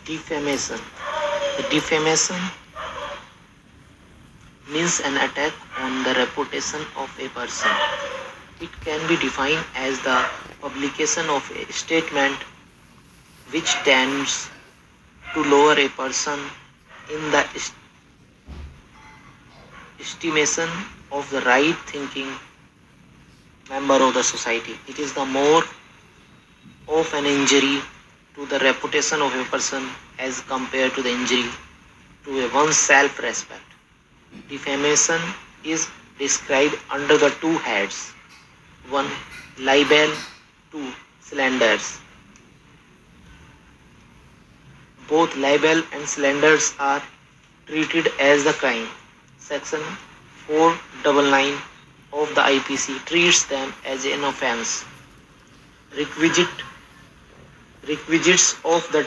Defamation. Defamation means an attack on the reputation of a person. It can be defined as the publication of a statement which tends to lower a person in the estimation of the right thinking member of the society. It is the more of an injury to the reputation of a person as compared to the injury to a one's self-respect. Defamation is described under the two heads. 1. Libel. 2. Slanders. Both libel and slanders are treated as the crime. Section 499 of the IPC treats them as an offence. Requisites of the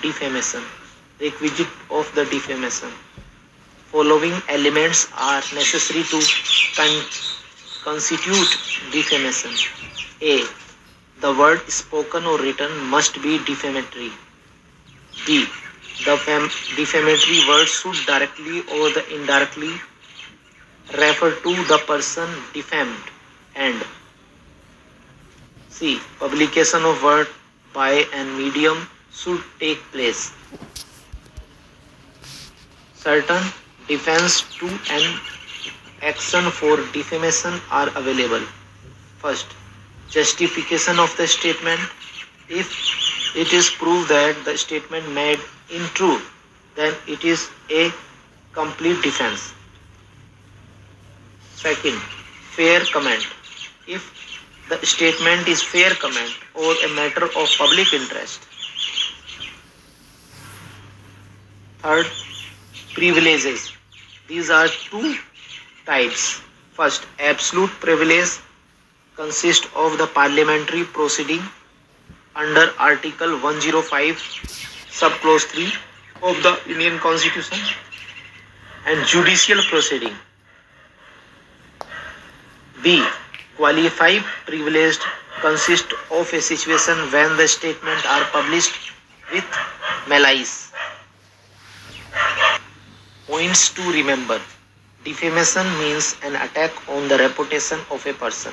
defamation. Requisite of the defamation. Following elements are necessary to constitute defamation. A. The word spoken or written must be defamatory. B. The defamatory word should directly or indirectly refer to the person defamed. And C. Publication of word by an medium should take place. Certain defense to an action for defamation are available. First, justification of the statement. If it is proved that the statement made in true, then it is a complete defense. Second, fair comment. If the statement is fair comment or a matter of public interest. Third, privileges. These are two types. First, absolute privilege consists of the parliamentary proceeding under Article 105, subclause 3 of the Indian Constitution and judicial proceeding. B. Qualified privilege consists of a situation when the statements are published with malice. Points to remember. Defamation means an attack on the reputation of a person.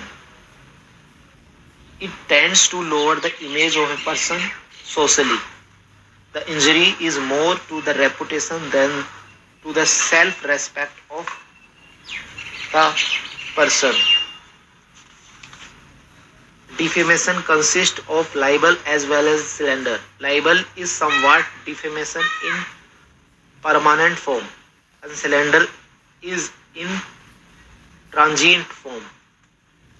It tends to lower the image of a person socially. The injury is more to the reputation than to the self-respect of the person. Defamation consists of libel as well as slander. Libel is somewhat defamation in permanent form, and slander is in transient form.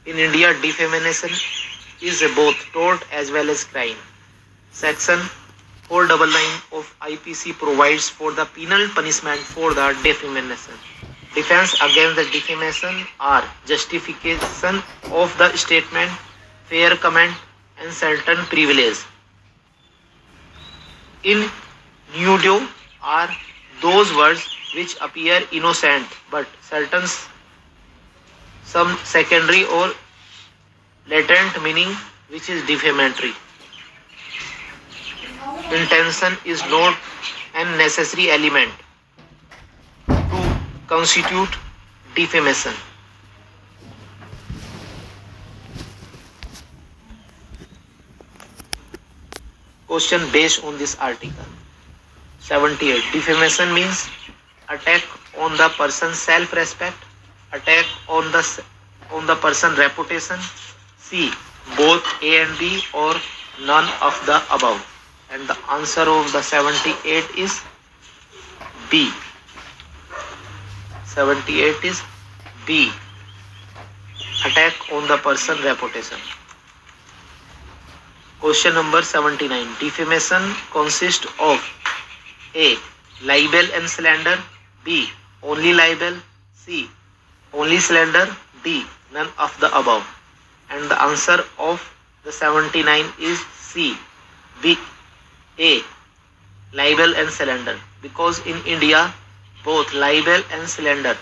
In India, defamation is both tort as well as crime. Section 499 of IPC provides for the penal punishment for the defamation. Defense against the defamation are justification of the statement, fair comment, and certain privilege. In nudo are those words which appear innocent but certain some secondary or latent meaning which is defamatory. Intention is not an necessary element to constitute defamation. Question based on this article. 78. Defamation means attack on the person's self-respect, attack on the person's reputation. C. Both A and B or none of the above. And the answer of the 78 is B. 78 is B. Attack on the person's reputation. Question number 79. Defamation consists of A. Libel and slander. B. Only libel. C. Only slander. D. None of the above. And the answer of the 79 is C. B. A. Libel and slander. Because in India, both libel and slander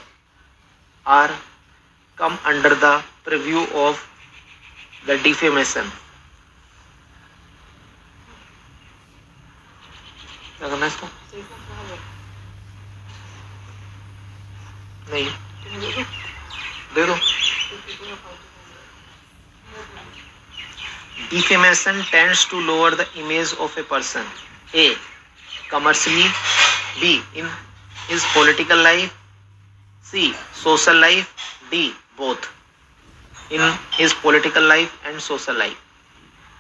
are come under the purview of The defamation. क्या करना है इसको? नहीं दे दो. Defamation tends to lower the image of a person. A. Commercially. B. In his political life. C. Social life. D. Both. In his political life and social life.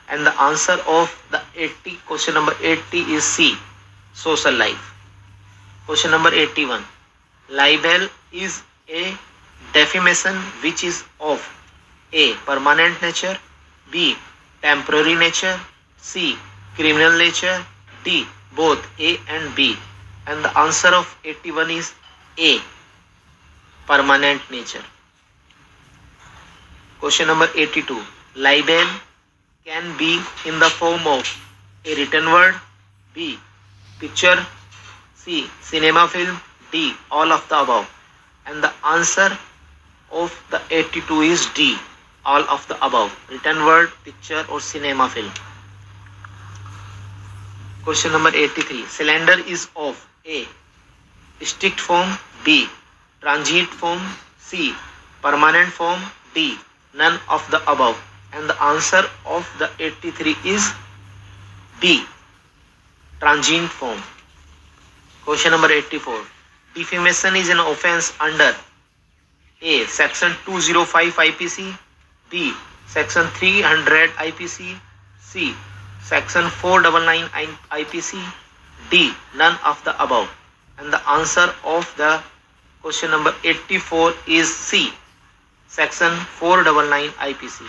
And the answer of the question number 80 is C. Social life. Question number 81. Libel is a defamation which is of A. Permanent nature. B. Temporary nature. C. Criminal nature. D. Both A and B. And the answer of 81 is A. Permanent nature. Question number 82. Libel can be in the form of A. Written word. B. Picture. C. Cinema film. D. All of the above. And the answer of the 82 is D. All of the above. Written word, picture or cinema film. Question number 83. Cylinder is of A. Strict form. B. Transient form. C. Permanent form. D. None of the above. And the answer of the 83 is B. Transient form. Question number 84. Defamation is an offence under A. Section 205 IPC. B. Section 300 IPC. C. Section 499 IPC. D. None of the above. And the answer of the question number 84 is C. Section 499 IPC.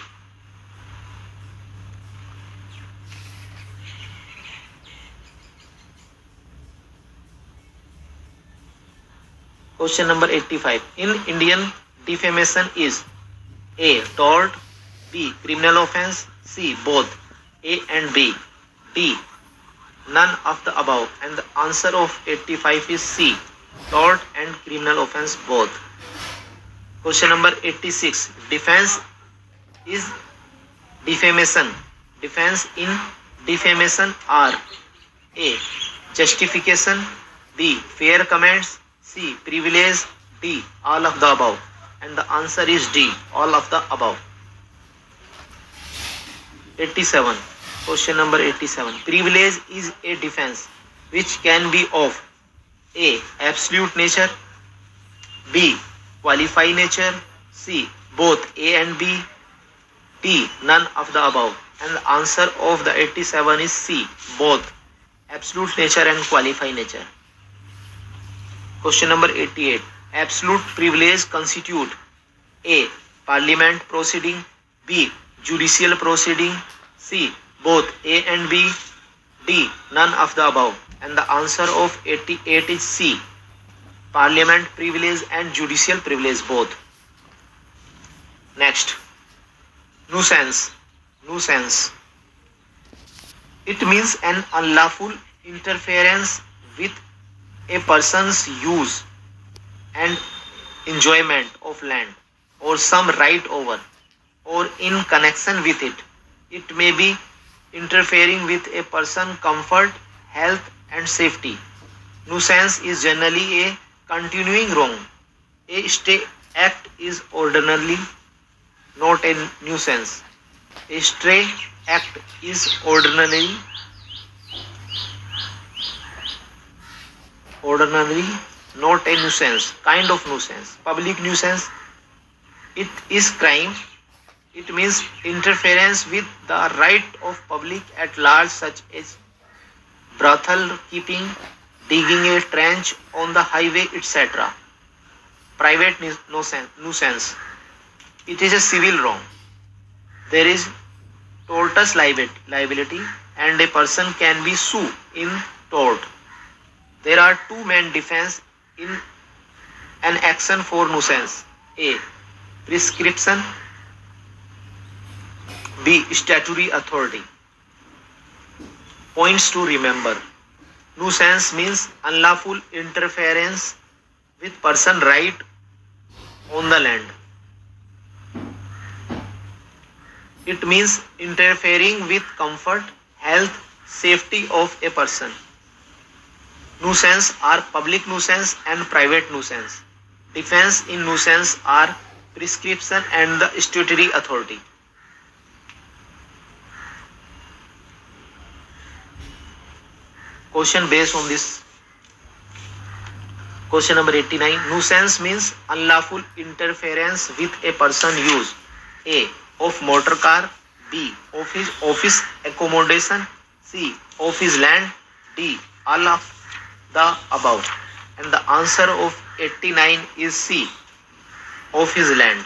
Question number 85. In Indian, defamation is A. Tort. B. Criminal offence. C. Both A and B. D. None of the above. And the answer of 85 is C. Tort and criminal offence both. Question number 86. Defense is defamation. Defense in defamation are A. Justification. B. Fair comments. C. Privilege. D. All of the above. And the answer is D. All of the above. 87. Question number 87. Privilege is a defense which can be of A. Absolute nature. B. Qualified nature. C. Both A and B. D. None of the above. And the answer of the 87 is C. Both absolute nature and qualified nature. Question number 88. Absolute privilege constitute A. Parliament proceeding. B. Judicial proceeding. C. Both A and B. D. None of the above. And the answer of 88 is C. Parliament privilege and judicial privilege both. Next. Nuisance. Nuisance. It means an unlawful interference with a person's use and enjoyment of land or some right over or in connection with it. It may be interfering with a person's comfort, health and safety. Nuisance is generally a continuing wrong. A stray act is ordinarily not a nuisance. A stray act is ordinarily not a nuisance. Kind of nuisance. Public nuisance. It is crime. It means interference with the right of public at large, such as brothel keeping, digging a trench on the highway, etc. Private nuisance. It is a civil wrong. There is tortious liability and a person can be sued in tort. There are two main defense in an action for nuisance. A. Prescription. B. Statutory authority. Points to remember. Nuisance means unlawful interference with person right on the land. It means interfering with comfort, health, safety of a person. Nuisance are public nuisance and private nuisance. Defense in nuisance are prescription and the statutory authority. Question based on this. Question number 89. Nuisance means unlawful interference with a person use A. Of motor car, B. Of his office accommodation, C. Of his land, D. All of the above. And the answer of 89 is C. Of his land.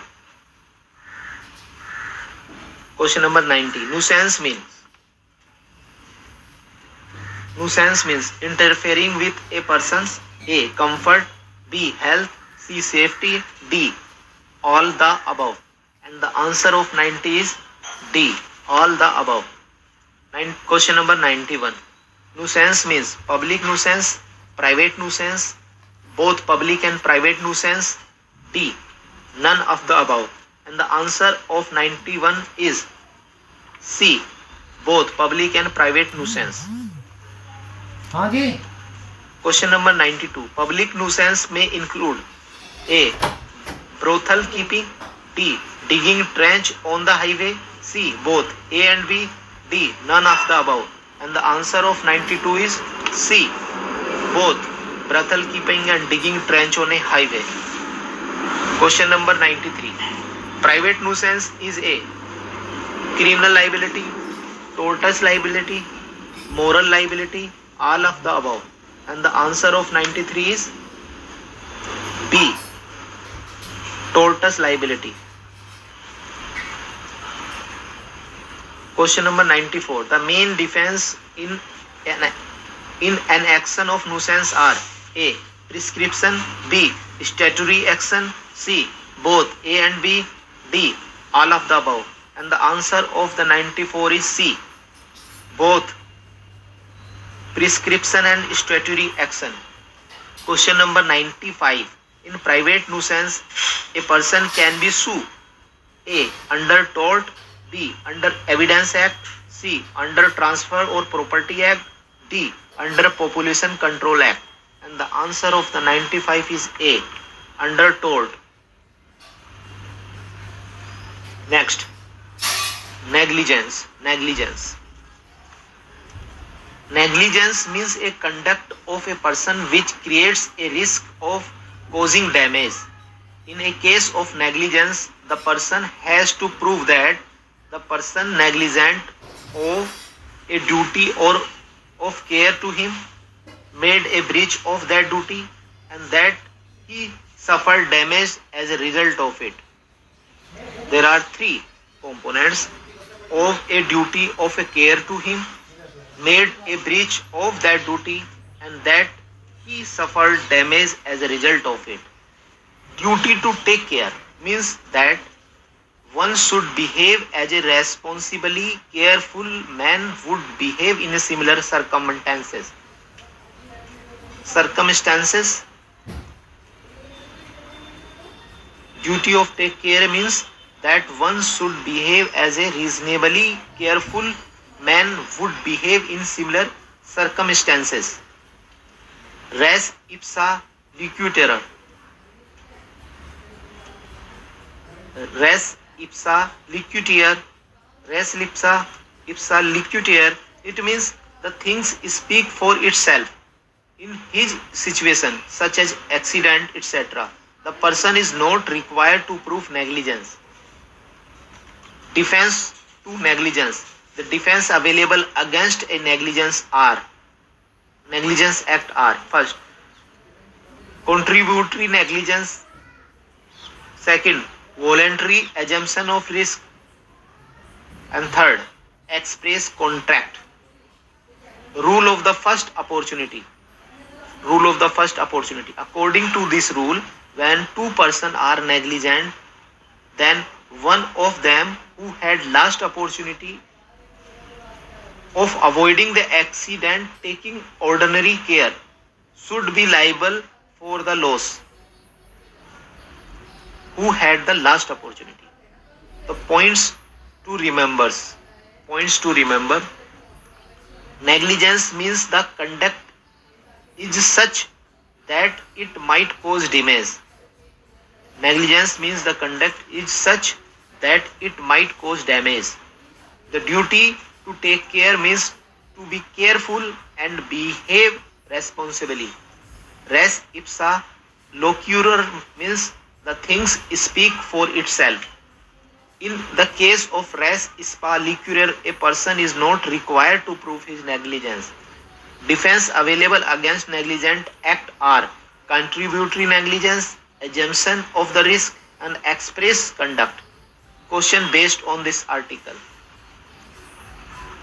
Question number 90. Nuisance means interfering with a person's A. Comfort, B. Health, C. Safety, D. All the above. And the answer of 90 is D. All the above. Question number 91. Nuisance means public nuisance, private nuisance, both public and private nuisance, D. None of the above. And the answer of 91 is C. Both public and private nuisance. Question number 92. Public nuisance may include A. Brothel keeping, D. Digging trench on the highway, C. Both A and B, D. None of the above. And the answer of 92 is C. Both brothel keeping and digging trench on a highway. Question number 93. Private nuisance is A. Criminal liability, tortious liability, moral liability, all of the above. And the answer of 93 is B. Tortious liability. Question number 94. The main defense in an action of nuisance are A. Prescription, B. Statutory action, C. Both A and B, D. All of the above. And the answer of the 94 is C. Both prescription and statutory action. Question number 95. In private nuisance, a person can be sued A. Under Tort, B. Under Evidence Act, C. Under Transfer or Property Act, D. Under Population Control Act. And the answer of the 95 is A. Under Tort. Next, negligence. Negligence means a conduct of a person which creates a risk of causing damage. In a case of negligence, the person has to prove that the person negligent of a duty or of care to him made a breach of that duty and that he suffered damage as a result of it. There are three components: of a duty of a care to him, made a breach of that duty, and that he suffered damage as a result of it. Duty to take care means that one should behave as a responsibly careful man would behave in a similar circumstances. Duty of take care means that one should behave as a reasonably careful man would behave in similar circumstances. Res ipsa loquitur. Res ipsa loquitur. It means the things speak for itself. In his situation, such as accident, etc., the person is not required to prove negligence. Defense to negligence. The defense available against a Negligence Act are: first, contributory negligence; second, voluntary assumption of risk; and third, express contract. Rule of the first opportunity. According to this rule, when two persons are negligent, then one of them who had last opportunity of avoiding the accident taking ordinary care should be liable for the loss who had the last opportunity. The points to remembers. Points to remember. Negligence means the conduct is such that it might cause damage. Negligence means the conduct is such that it might cause damage. The duty to take care means to be careful and behave responsibly. Res ipsa loquitur means the things speak for itself. In the case of res ipsa loquitur, a person is not required to prove his negligence. Defense available against negligent act are contributory negligence, assumption of the risk, and express conduct. Question based on this article.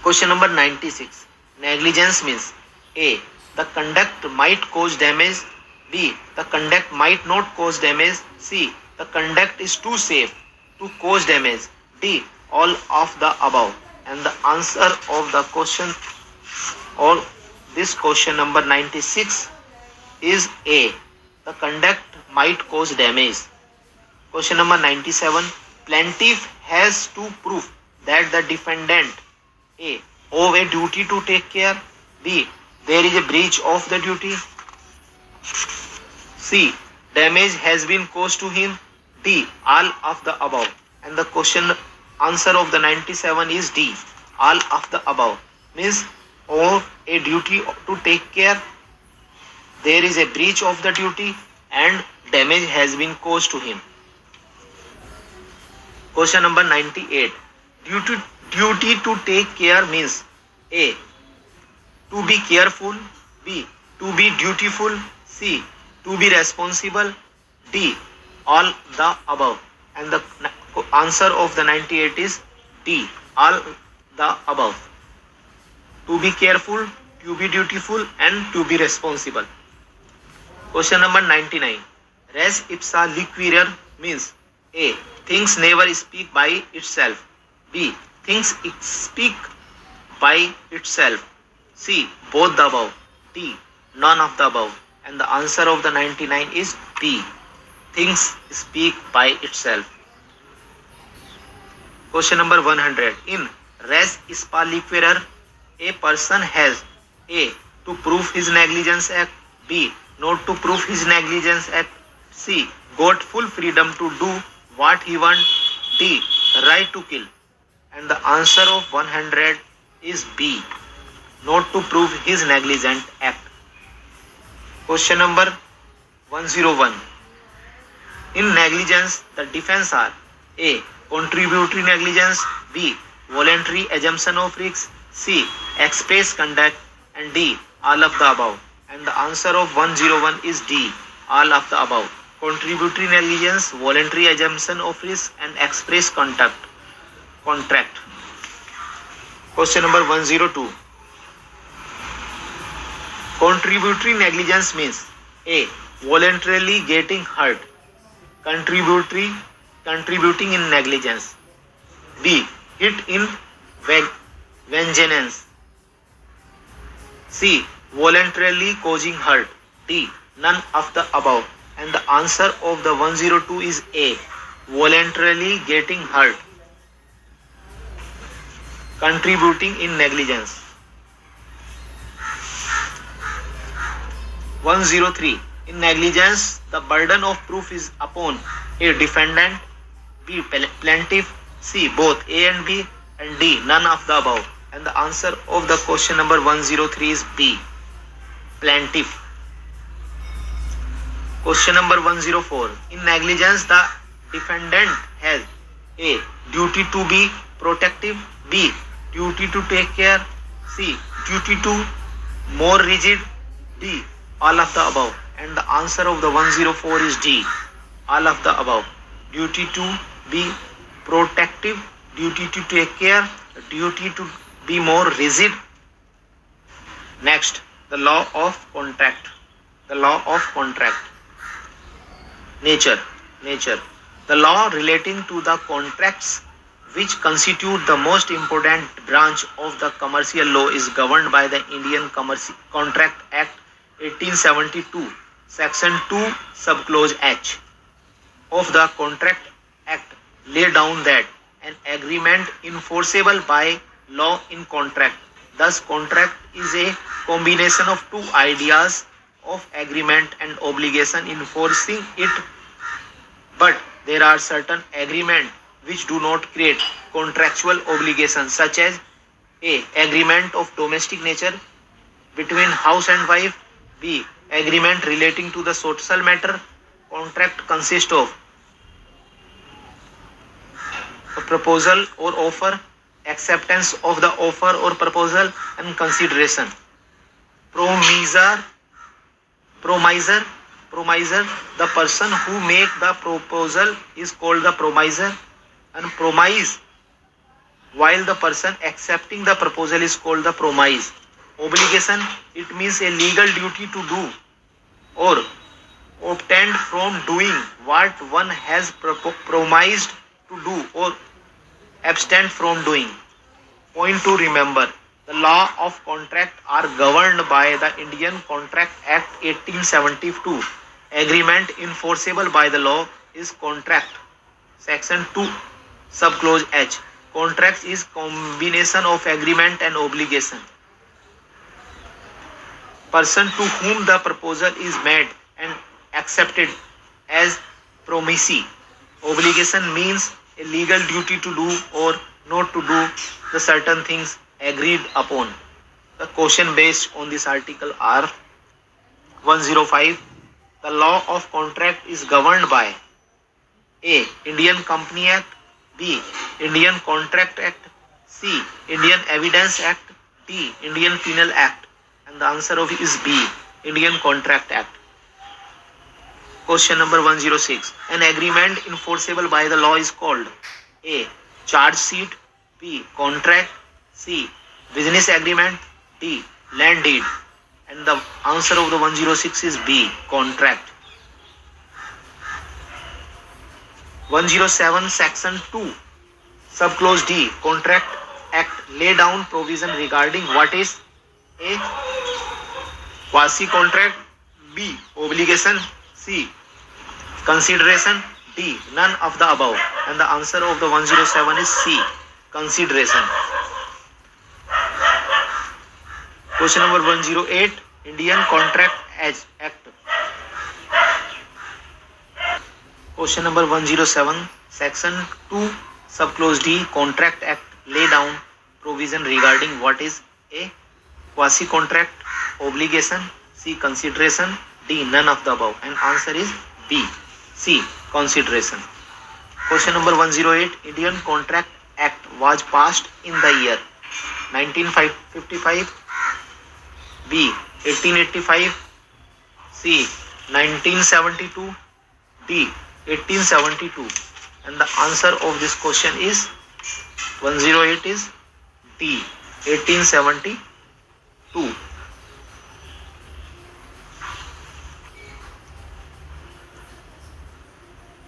Question number 96. Negligence means A. The conduct might cause damage. B. The conduct might not cause damage. C. The conduct is too safe to cause damage. D. All of the above. And the answer of the question or this question number 96 is A. The conduct might cause damage. Question number 97. Plaintiff has to prove that the defendant A. owe a duty to take care. B. There is a breach of the duty. C. Damage has been caused to him. D. All of the above. And the question answer of the 97 is D. All of the above. Means owe a duty to take care. There is a breach of the duty and damage has been caused to him. Question number 98. Duty to take care means A. To be careful. B. To be dutiful. C. To be responsible. D. All the above. And the answer of the 98 is D. All the above. To be careful, to be dutiful, and to be responsible. Question number 99. Res ipsa loquitur means A. Things never speak by itself. B. Things speak by itself. C. Both the above. D. None of the above. And the answer of the 99 is D. Things speak by itself. Question number 100. In res ipsa loquitur, a person has A. To prove his negligence act. B. Not to prove his negligence act. C. Got full freedom to do what he wants. D. Right to kill. And the answer of 100 is B. Not to prove his negligent act. Question number 101. In negligence, the defense are A. Contributory negligence. B. Voluntary assumption of risks. C. Express conduct. And D. All of the above. And the answer of 101 is D. All of the above. Contributory negligence, voluntary assumption of risk, and express contract. Question number 102. Contributory negligence means A. Voluntarily getting hurt. Contributing in negligence. B. Hit in vengeance. C. Voluntarily causing hurt. D. None of the above. And the answer of the 102 is A. Voluntarily getting hurt. Contributing in negligence. 103. In negligence, the burden of proof is upon A. Defendant. B. Plaintiff. C. Both A and B. And D. None of the above. And the answer of the question number 103 is B. Plaintiff. Question number 104. In negligence, the defendant has A. Duty to be protective. B. Duty to take care. C. Duty to more rigid. D. All of the above. And the answer of the 104 is D. All of the above. Duty to be protective. Duty to take care. Duty to be more rigid. Next, the law of contract. The law of contract. Nature. The law relating to the contracts which constitute the most important branch of the commercial law is governed by the Indian Contract Act 1872, Section 2, Subclause H of the Contract Act lay down that an agreement enforceable by law in contract. Thus, contract is a combination of two ideas of agreement and obligation enforcing it, but there are certain agreements which do not create contractual obligations, such as a. Agreement of domestic nature between house and wife. B. Agreement relating to the social matter. Contract consists of a proposal or offer, acceptance of the offer or proposal, and consideration. Promiser, promiser, promiser. The person who make the proposal is called the promiser, and promise, while the person accepting the proposal is called the promise. Obligation, it means a legal duty to do or obtained from doing what one has promised to do or abstain from doing. Point to remember, the law of contract are governed by the Indian Contract Act 1872. Agreement enforceable by the law is contract. Section 2, subclause H. Contract is combination of agreement and obligation. Person to whom the proposal is made and accepted as promisee. Obligation means a legal duty to do or not to do the certain things agreed upon. The question based on this article are 105. The law of contract is governed by A. Indian Company Act. B. Indian Contract Act. C. Indian Evidence Act. D. Indian Penal Act. And the answer of it is B. Indian Contract Act. Question number 106. An agreement enforceable by the law is called A. Charge sheet. B. Contract. C. Business agreement. D. Land deed. And the answer of the 106 is B. Contract. 107 section 2 subclause D. Contract Act lay down provision regarding what is A. Quasi contract. B. Obligation. C. Consideration. D. None of the above. And the answer of the 107 is C. Consideration. Question number 108. Indian Contract Act. Question number 107. Section 2 subclause D. Contract Act lay down provision regarding what is A. Quasi contract. Obligation. C. Consideration. D. None of the above. And answer is B. C. Consideration. Question number 108. Indian Contract Act was passed in the year 1955. B. 1885. C. 1972. D. 1872. And the answer of this question is 108 is D. 1872.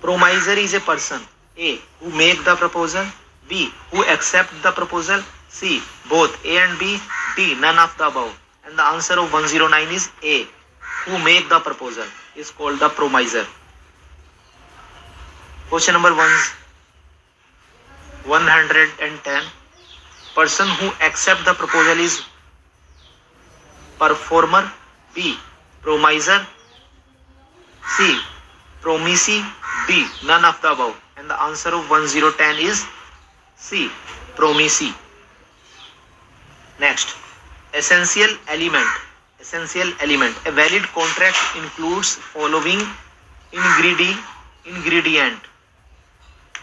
Promiser is a person A. who make the proposal. B. who accept the proposal. C. both A and B. D. none of the above. And the answer of 109 is A. who make the proposal is called the promiser. Question number 110. Person who accept the proposal is performer. B. promiser. C. promisee. D. none of the above. And the answer of 1010 is C. promisee. Next, essential element. Essential element. A valid contract includes following ingredient.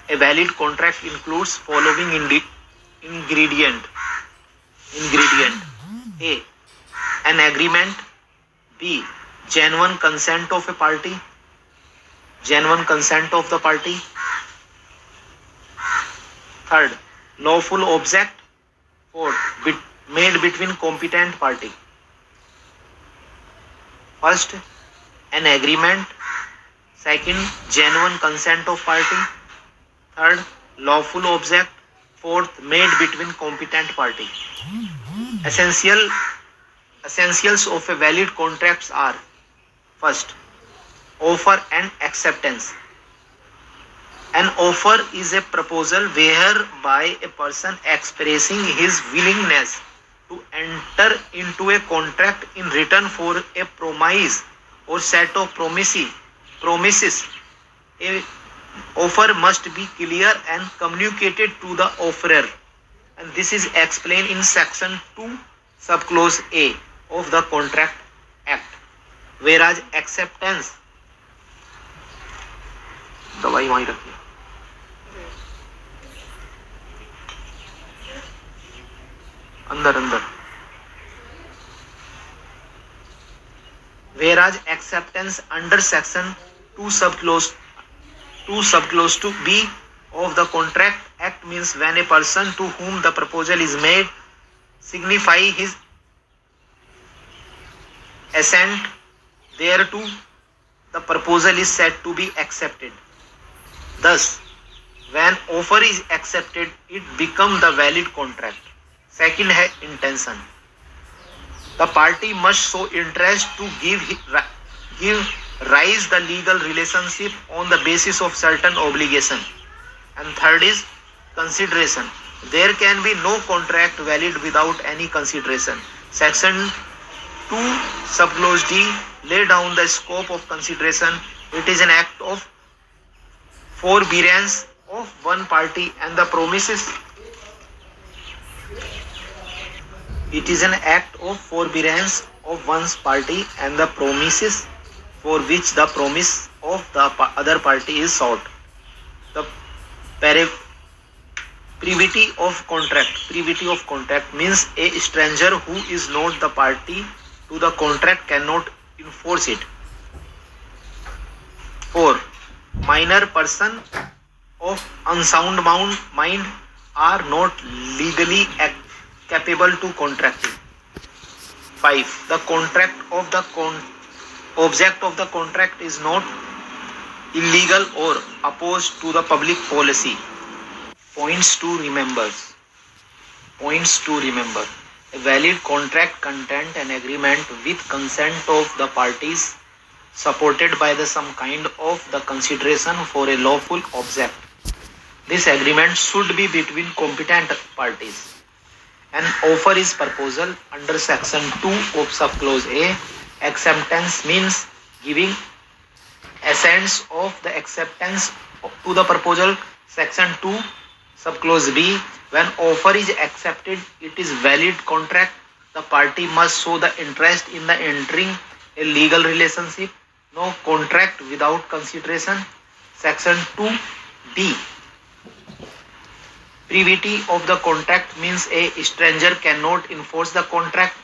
A valid contract includes following ingredient. A. An agreement. B. Genuine consent of a party. Genuine consent of the party. Third, lawful object. Fourth, made between competent party. First, an agreement. Second, genuine consent of party. Third, lawful object. Fourth, made between competent party. Essentials of a valid contracts are: first, offer and acceptance. An offer is a proposal whereby a person expressing his willingness to enter into a contract in return for a promise or set of promises. A offer must be clear and communicated to the offerer, and this is explained in section 2 subclause A of the Contract Act. Whereas acceptance, दवाई वहीं रखिए, अंदर अंदर, whereas acceptance under section 2 subclause 2 B of the Contract Act means when a person to whom the proposal is made signify his assent thereto, the proposal is said to be accepted. Thus, when offer is accepted, it becomes the valid contract. Second है intention. The party must show interest to give rise the legal relationship on the basis of certain obligation. And third is consideration. There can be no contract valid without any consideration. Section 2 subclause D lay down the scope of consideration. It is an act of forbearance of one party and the promises. It is an act of forbearance of one's party and the promises for which the promise of the other party is sought. The privity of contract. Privity of contract means a stranger who is not the party to the contract cannot enforce it. 4. Minor person of unsound mind are not legally capable to contracting. 5. The contract of the object of the contract is not illegal or opposed to the public policy. Points to remember. A valid contract contains an agreement with consent of the parties supported by some kind of the consideration for a lawful object. This agreement should be between competent parties. An offer is proposal under section 2 of subclause A. Acceptance means giving assent of the acceptance to the proposal. Section 2 subclause B. When offer is accepted, it is valid contract. The party must show the interest in the entering a legal relationship. No contract without consideration. Section 2D. Privity of the contract means a stranger cannot enforce the contract.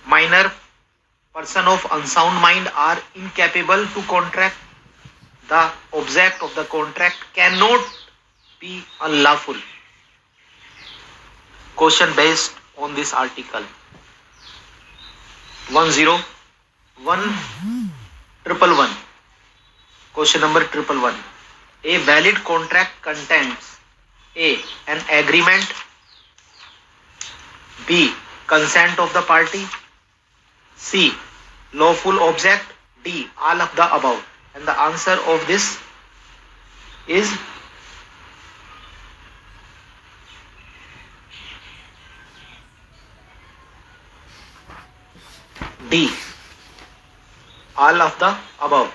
Minor person of unsound mind are incapable to contract. The object of the contract cannot be unlawful. Question based on this article. 10111. Question number 111. A valid contract contains A. An agreement. B. Consent of the party. C. Lawful object. D. All of the above. And the answer of this is D. All of the above.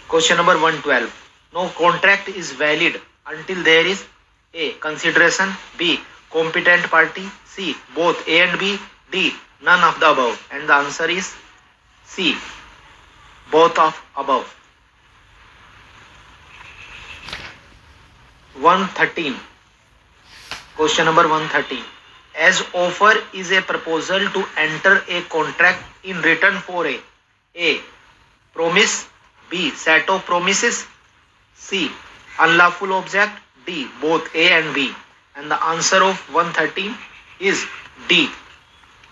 Question number 112. No contract is valid until there is A. Consideration. B. Competent party. C. Both A and B. D. None of the above. And the answer is C. Both of above. 113. Question number 113. As offer is a proposal to enter a contract in return for A. Promise. B. Set of promises. C. Unlawful object. D. Both A and B. And the answer of 113 is D.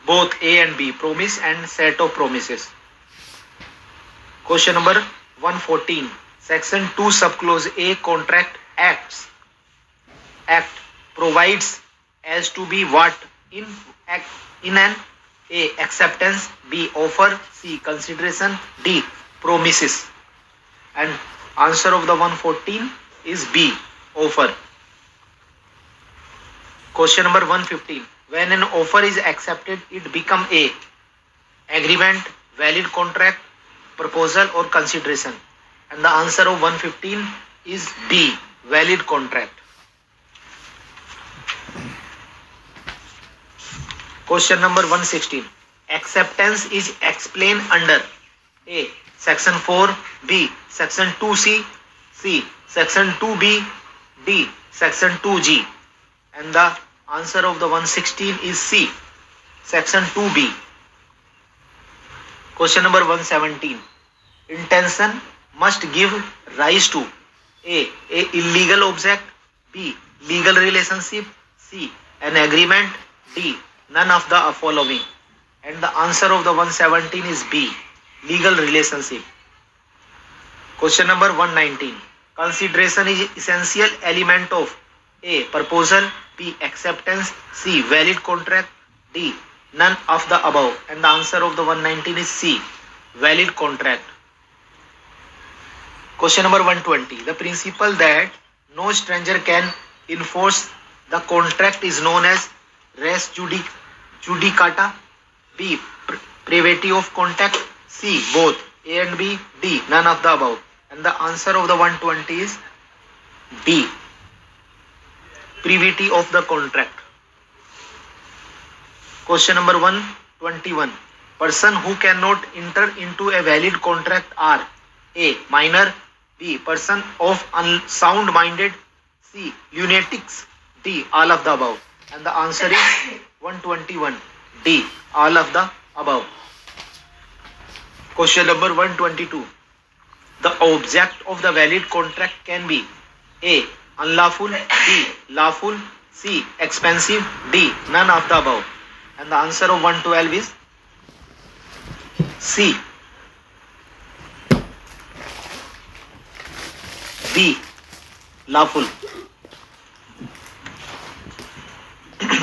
Both A and B. Promise and set of promises. Question number 114. Section 2 subclause A Contract Act provides as to be what in an A. Acceptance. B. Offer. C. Consideration. D. promises. And answer of the 114 is B, offer. Question number 115. When an offer is accepted, it become A, agreement, valid contract, proposal or consideration. And the answer of 115 is B, valid contract. Question number 116. Acceptance is explained under A, section 4, B, section 2C, C, section 2B, D, section 2G. And the answer of the 116 is C, section 2B. Question number 117. Intention must give rise to A illegal object, B, legal relationship, C, an agreement, D, none of the following. And the answer of the 117 is B, legal relationship. Question number 119. Consideration is essential element of A, proposal, B, acceptance, C, valid contract, D, none of the above. And the answer of the 119 is C, valid contract. Question number 120. The principle that no stranger can enforce the contract is known as res judicata, B, privity of contract, C, both, A and B, D, none of the above. And the answer of the 120 is D, privity of the contract. Question number 121. Person who cannot enter into a valid contract are A, minor, B, person of unsound minded, C, lunatics, D, all of the above. And the answer is 121, D, all of the above. Question number 122. The object of the valid contract can be A, unlawful, B, lawful, C, expensive, D, none of the above. And the answer of 112 is C, B, lawful.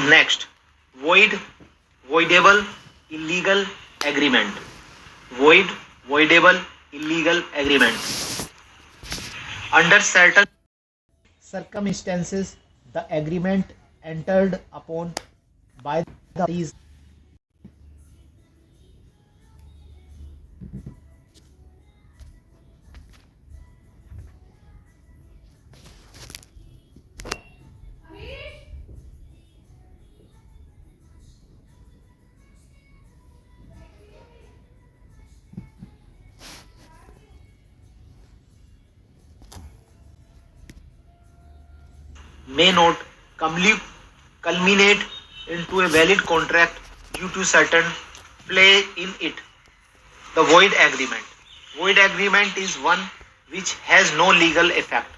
Next, void, voidable, illegal agreement. Void, voidable, illegal agreement. Under certain circumstances, the agreement entered upon by the parties may not culminate into a valid contract due to certain flaw in it. The void agreement. Void agreement is one which has no legal effect.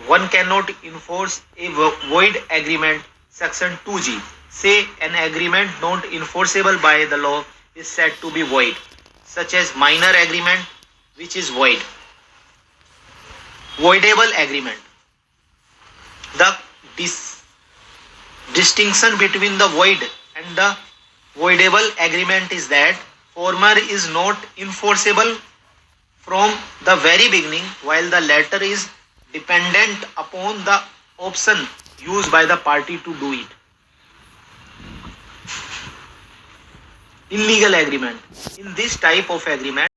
One cannot enforce a void agreement. Section 2G. Say an agreement not enforceable by the law is said to be void, such as minor agreement which is void. Voidable agreement. The distinction between the void and the voidable agreement is that former is not enforceable from the very beginning, while the latter is dependent upon the option used by the party to do it. Illegal agreement. In this type of agreement,